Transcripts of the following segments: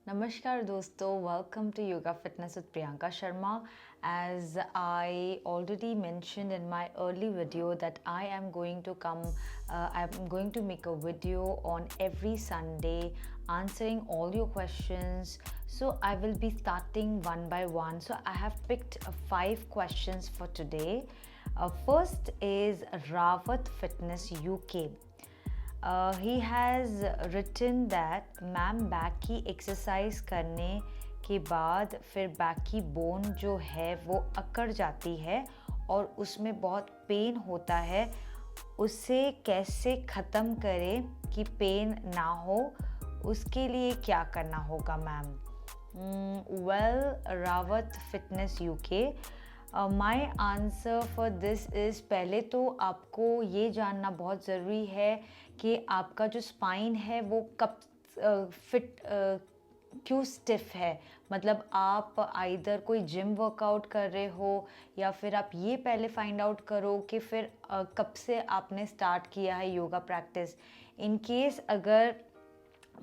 Namaskar dosto, welcome to Yoga Fitness with Priyanka Sharma. As I already mentioned in my early video that I'm going to make a video on every Sunday answering all your questions. So I will be starting one by one. So I have picked 5 questions for today. First is Rawat Fitness UK. He has written that ma'am back की exercise करने के बाद फिर back की bone जो है वो अकड़ जाती है और उसमें बहुत पेन होता है, उसे कैसे ख़त्म करें कि पेन ना हो, उसके लिए क्या करना होगा ma'am? Well, Rawat fitness UK, my answer for this is, पहले तो आपको ये जानना बहुत ज़रूरी है कि आपका जो स्पाइन है वो कब फिट क्यों स्टिफ है। मतलब आप आइदर कोई जिम वर्कआउट कर रहे हो या फिर आप ये पहले फाइंड आउट करो कि फिर कब से आपने स्टार्ट किया है योगा प्रैक्टिस। इन केस अगर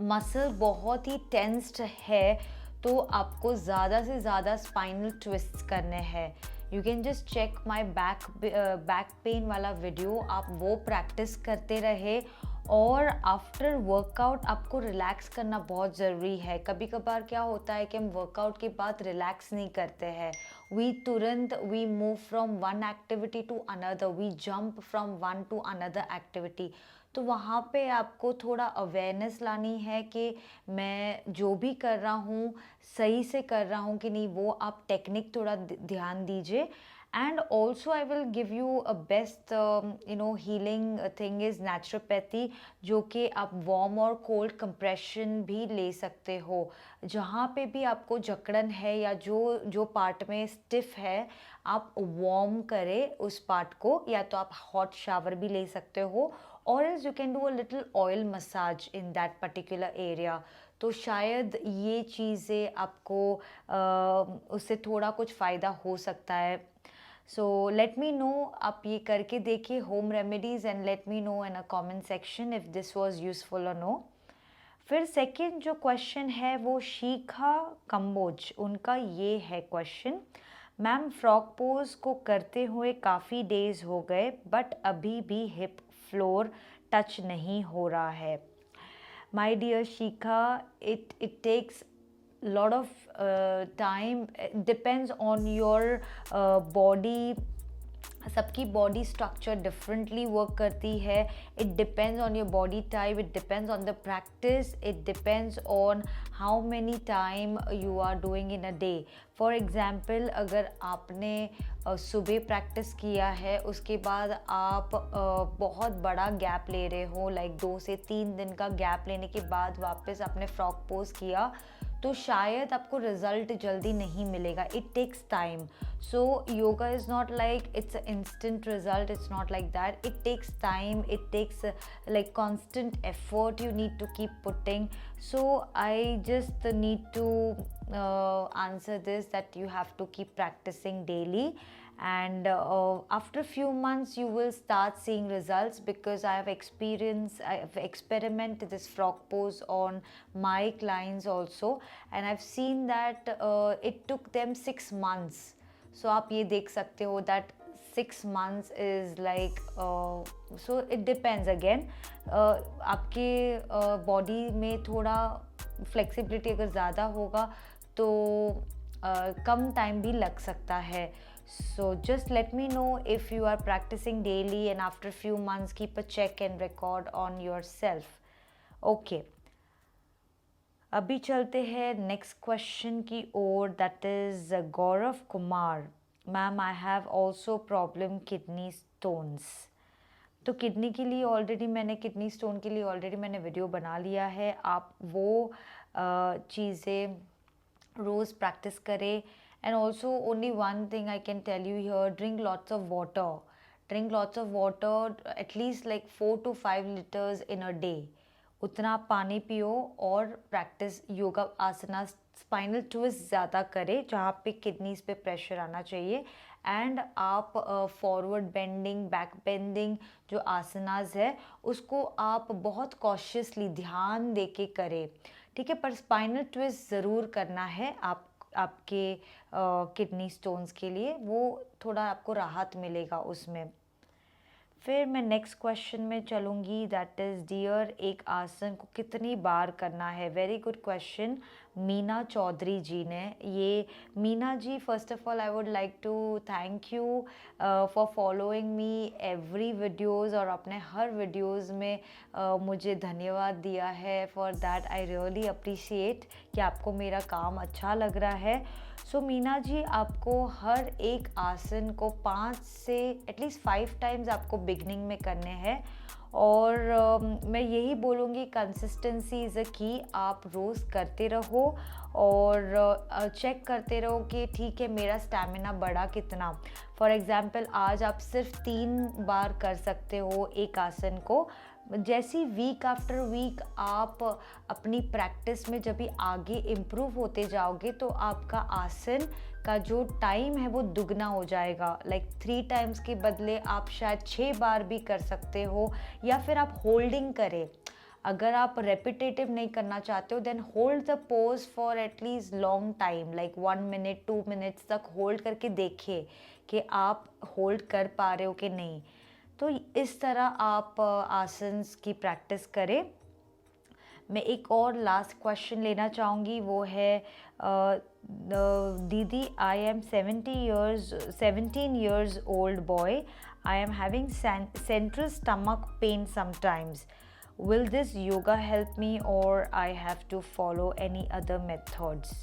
मसल बहुत ही टेंस्ड है तो आपको ज़्यादा से ज़्यादा स्पाइनल ट्विस्ट करने हैं। You can just check my back pain वाला वीडियो, आप वो प्रैक्टिस करते रहे और आफ्टर वर्कआउट आपको रिलैक्स करना बहुत ज़रूरी है। कभी कभार क्या होता है कि हम वर्कआउट के बाद रिलैक्स नहीं करते हैं, we move from one activity to another, we jump from one to another activity. तो वहाँ पे आपको थोड़ा अवेयरनेस लानी है कि मैं जो भी कर रहा हूँ सही से कर रहा हूँ कि नहीं, वो आप टेक्निक थोड़ा ध्यान दीजिए। And also I will give you a best healing thing is naturopathy, जो कि आप वार्म और कोल्ड कंप्रेशन भी ले सकते हो। जहाँ पे भी आपको जकड़न है या जो जो पार्ट में स्टिफ है, आप वार्म करें उस पार्ट को, या तो आप हॉट शावर भी ले सकते हो और else you can do a little oil massage in that particular area. तो शायद ये चीज़ें आपको उससे थोड़ा कुछ फ़ायदा हो सकता है। सो लेट मी नो, आप ये करके देखिए home remedies and let me no in a comment section if this was useful और नो। फिर सेकंड जो क्वेश्चन है वो शिखा कंबोज, उनका ये है क्वेश्चन, मैम फ्रॉग पोज को करते हुए काफ़ी डेज हो गए बट अभी भी हिप फ्लोर टच नहीं हो रहा है। My dear Shikha, it takes lot of time, depends on your body, सबकी बॉडी स्ट्रक्चर डिफरेंटली वर्क करती है। It depends on your body type, it depends on the practice, it depends on how many time you are doing in a day. For example, अगर आपने सुबह practice किया है उसके बाद आप बहुत बड़ा गैप ले रहे हो, लाइक 2 से 3 दिन का गैप लेने के बाद वापस आपने फ्रॉग पोज किया, तो शायद आपको रिजल्ट जल्दी नहीं मिलेगा। It takes time. So yoga is not like it's instant result, it's not like that. It takes time, it takes like constant effort you need to keep putting. So I just need to answer this, that you have to keep practicing daily, and after few months you will start seeing results, because I have experimented this frog pose on my clients also, and I've seen that it took them 6 months. So आप ये देख सकते हो that 6 months is like so it depends again, आपके body में थोड़ा flexibility अगर ज़्यादा होगा तो कम टाइम भी लग सकता है। So just let me know if you are practicing daily and after few months keep a check and record on your self. Okay, अभी चलते हैं नेक्स्ट क्वेश्चन की ओर, that is Gaurav Kumar, ma'am I have also problem kidney stones. तो kidney kidney stone के लिए already मैंने video बना लिया है, आप वो चीज़ें रोज़ प्रैक्टिस करें। And also only one thing I can tell you here, drink lots of water, at least like 4 to 5 liters in a day. उतना आप पानी पियो और practice yoga asana, spinal twist ज़्यादा करें जहाँ पे किडनीज पे प्रेशर आना चाहिए, एंड आप फॉरवर्ड बेंडिंग, बैक बेंडिंग जो आसनास है उसको आप बहुत कॉशियसली ध्यान दे के करें, ठीक है। पर स्पाइनल ट्विस्ट ज़रूर करना है आपके किडनी स्टोन्स के लिए, वो थोड़ा आपको राहत मिलेगा उसमें। फिर मैं नेक्स्ट क्वेश्चन में चलूँगी, दैट इज़ डियर एक आसन को कितनी बार करना है। Very good question Meena Chaudhary ji ने। ये Meena ji, first of all I would like to thank you for following me every videos, और अपने हर वीडियोज़ में मुझे धन्यवाद दिया है। For that I really appreciate कि आपको मेरा काम अच्छा लग रहा है। सो मीना जी, आपको हर एक आसन को 5 से एटलीस्ट 5 टाइम्स आपको बिगनिंग में करने हैं, और मैं यही बोलूँगी कंसिस्टेंसी इज़ अ की। आप रोज़ करते रहो और चेक करते रहो कि ठीक है मेरा स्टैमिना बढ़ा कितना। फॉर एग्ज़ाम्पल आज आप सिर्फ 3 बार कर सकते हो एक आसन को। जैसी वीक आफ्टर वीक आप अपनी प्रैक्टिस में जब भी आगे इम्प्रूव होते जाओगे तो आपका आसन का जो टाइम है वो दुगना हो जाएगा। लाइक 3 टाइम्स के बदले आप शायद 6 बार भी कर सकते हो, या फिर आप होल्डिंग करें। अगर आप रेपिटेटिव नहीं करना चाहते हो then hold the pose for at least long time, like 1 minute 2 minutes तक होल्ड करके देखिए कि आप होल्ड कर पा रहे हो कि नहीं। तो इस तरह आप आसन्स की प्रैक्टिस करें। मैं एक और लास्ट क्वेश्चन लेना चाहूँगी, वो है दीदी, I am 17 years old boy. I am having central stomach pain sometimes. Will this yoga help me, or I have to follow any other methods?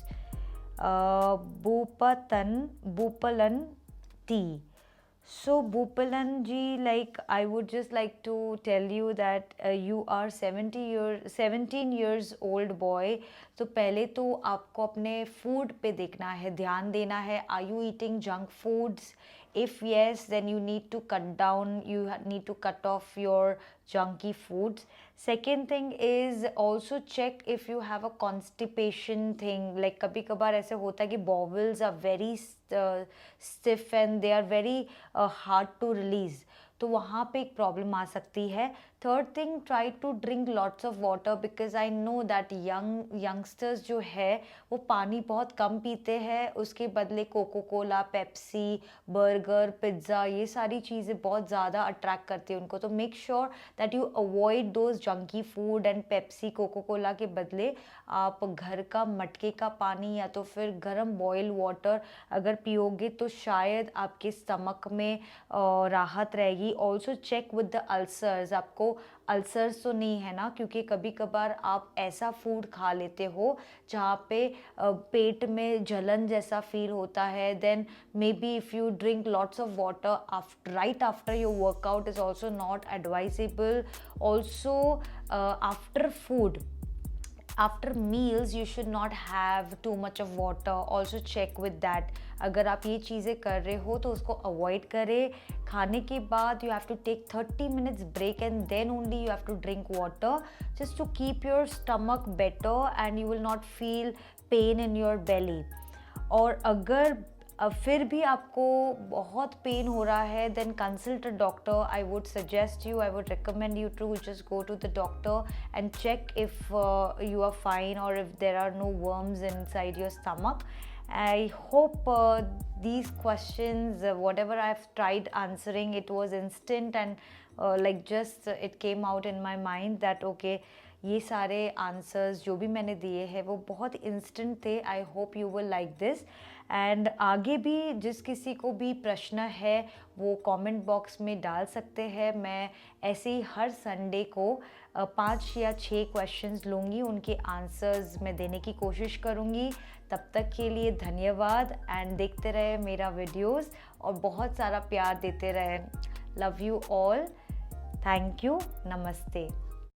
Bhupalan T. So Bhupalan ji, like I would just like to tell you that you are 17 years old boy. तो पहले तो आपको अपने food पे देखना है, ध्यान देना है। Are you eating junk foods? If yes, then you need to cut down, you need to cut off your junky foods. Second thing is also check if you have a constipation thing. Like कभी कभार ऐसे होता है कि bowels are very stiff and they are very hard to release, तो वहाँ पे एक प्रॉब्लम आ सकती है। Third thing, try to drink lots of water, because I know that youngsters जो है वो पानी बहुत कम पीते हैं, उसके बदले Coca Cola, Pepsi, burger, pizza, ये सारी चीज़ें बहुत ज़्यादा अट्रैक्ट करती हैं उनको। तो make sure that you avoid those junky food and Pepsi, Coca Cola के बदले आप घर का मटके का पानी या तो फिर गर्म बॉयल वाटर अगर पियोगे तो शायद आपके स्टमक में राहत रहेगी। Also check with the ulcers, आपको अल्सर्स तो नहीं है ना, क्योंकि कभी कभार आप ऐसा फूड खा लेते हो जहाँ पे पेट में जलन जैसा फील होता है। Then maybe if you drink lots of water right after your workout is also not advisable. Also after food, after meals you should not have too much of water, also check with that. अगर आप ये चीज़ें कर रहे हो तो उसको avoid करें। खाने के बाद you have to take 30 minutes break and then only you have to drink water, just to keep your stomach better and you will not feel pain in your belly. और अगर फिर भी आपको बहुत पेन हो रहा है then consult a doctor. I would suggest you, I would recommend you to just go to the doctor and check if you are fine or if there are no worms inside your stomach. I hope these questions, whatever I've tried answering, it was instant and like just it came out in my mind that okay, ये सारे answers जो भी मैंने दिए हैं वो बहुत instant थे। I hope you will like this. And आगे भी जिस किसी को भी प्रश्न है वो कमेंट बॉक्स में डाल सकते हैं। मैं ऐसे ही हर संडे को 5 या 6 क्वेश्चंस लूँगी, उनके आंसर्स मैं देने की कोशिश करूँगी। तब तक के लिए धन्यवाद एंड देखते रहे मेरा वीडियोस और बहुत सारा प्यार देते रहे। Love you all, thank you, नमस्ते।